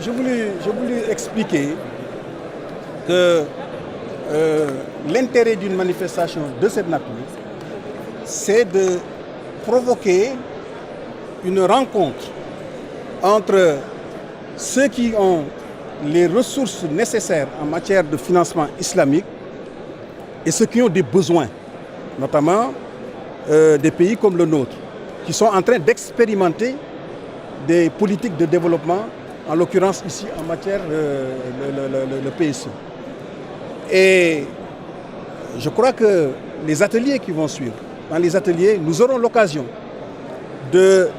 je voulais expliquer que l'intérêt d'une manifestation de cette nature, c'est de provoquer une rencontre entre ceux qui ont les ressources nécessaires en matière de financement islamique et ceux qui ont des besoins, notamment des pays comme le nôtre, qui sont en train d'expérimenter des politiques de développement, en l'occurrence ici en matière le PSE. Et je crois que les ateliers qui vont suivre, dans les ateliers, nous aurons l'occasion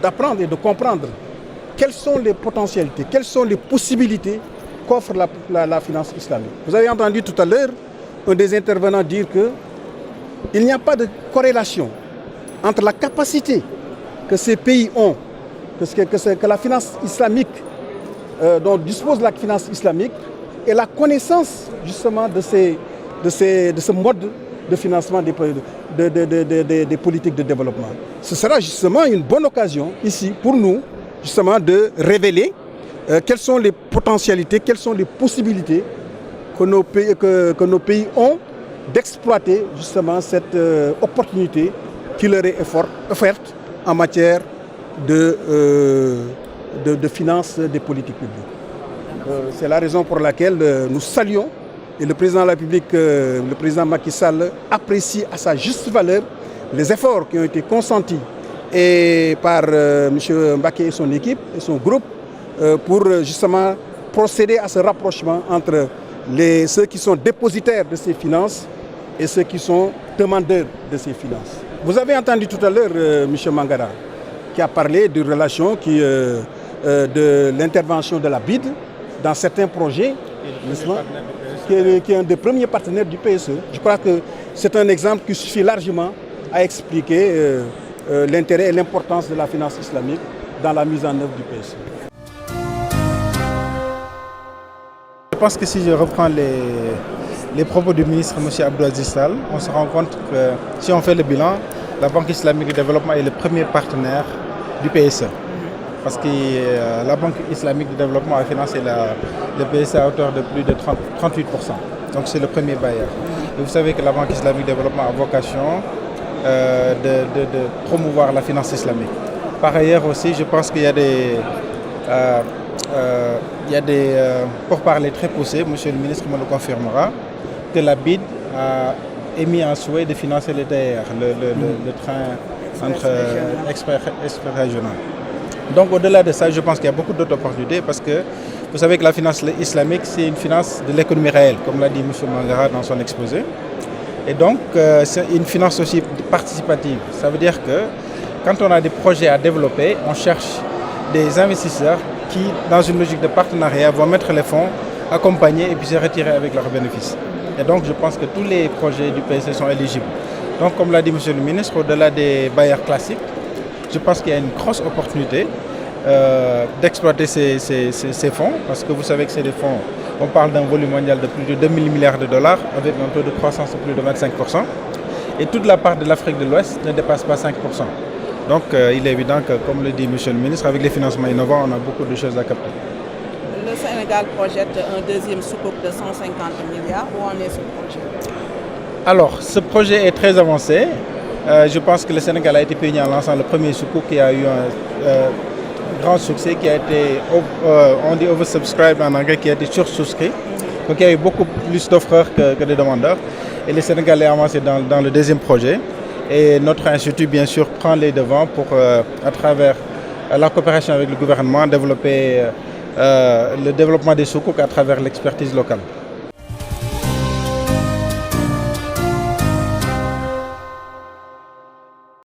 d'apprendre et de comprendre quelles sont les potentialités, quelles sont les possibilités qu'offre la finance islamique. Vous avez entendu tout à l'heure un des intervenants dire qu'il n'y a pas de corrélation entre la capacité que ces pays ont, que la finance islamique, dont dispose la finance islamique, et la connaissance justement de ce mode de financement des politiques de développement. Ce sera justement une bonne occasion ici pour nous justement de révéler quelles sont les potentialités, quelles sont les possibilités que nos pays ont d'exploiter justement cette opportunité qui leur est offerte en matière de finance des politiques publiques. C'est la raison pour laquelle nous saluons, et le président de la République, le président Macky Sall, apprécie à sa juste valeur les efforts qui ont été consentis par M. Mbacké et son équipe et son groupe pour justement procéder à ce rapprochement entre ceux qui sont dépositaires de ces finances et ceux qui sont demandeurs de ces finances. Vous avez entendu tout à l'heure M. Mangara qui a parlé de relations de l'intervention de la BID dans certains projets, qui est un des premiers partenaires du PSE. Je crois que c'est un exemple qui suffit largement à expliquer l'intérêt et l'importance de la finance islamique dans la mise en œuvre du PSE. Je pense que si je reprends les propos du ministre M. Abdou Aziz Sall, on se rend compte que si on fait le bilan, la Banque islamique de développement est le premier partenaire du PSE. Parce que la Banque islamique de développement a financé le PSE à hauteur de plus de 38%. Donc c'est le premier bailleur. Et vous savez que la Banque islamique de développement a vocation de promouvoir la finance islamique. Par ailleurs aussi, je pense qu'il y a des pourparlers très poussés, monsieur le ministre me le confirmera, que la BID a émis un souhait de financer le TER, le train entre express régional. Donc au-delà de ça, je pense qu'il y a beaucoup d'autres opportunités parce que vous savez que la finance islamique, c'est une finance de l'économie réelle, comme l'a dit M. Mangara dans son exposé. Et donc, c'est une finance aussi participative. Ça veut dire que quand on a des projets à développer, on cherche des investisseurs qui, dans une logique de partenariat, vont mettre les fonds, accompagner et puis se retirer avec leurs bénéfices. Et donc, je pense que tous les projets du PSE sont éligibles. Donc, comme l'a dit M. le ministre, au-delà des bailleurs classiques, je pense qu'il y a une grosse opportunité d'exploiter ces fonds, parce que vous savez que c'est des fonds, on parle d'un volume mondial de plus de 2 000 milliards de dollars, avec un taux de croissance de plus de 25%, et toute la part de l'Afrique de l'Ouest ne dépasse pas 5%. Donc il est évident que, comme le dit M. le ministre, avec les financements innovants, on a beaucoup de choses à capter. Le Sénégal projette un deuxième sukuk de 150 milliards. Où en est ce projet? Alors, ce projet est très avancé. Je pense que le Sénégal a été pionnier en lançant le premier sukuk qui a eu un grand succès, qui a été, on dit oversubscribed en anglais, qui a été sursouscrit. Donc il y a eu beaucoup plus d'offreurs que de demandeurs. Et le Sénégal est avancé dans le deuxième projet. Et notre institut, bien sûr, prend les devants pour, à travers la coopération avec le gouvernement, développer le développement des soukouk à travers l'expertise locale.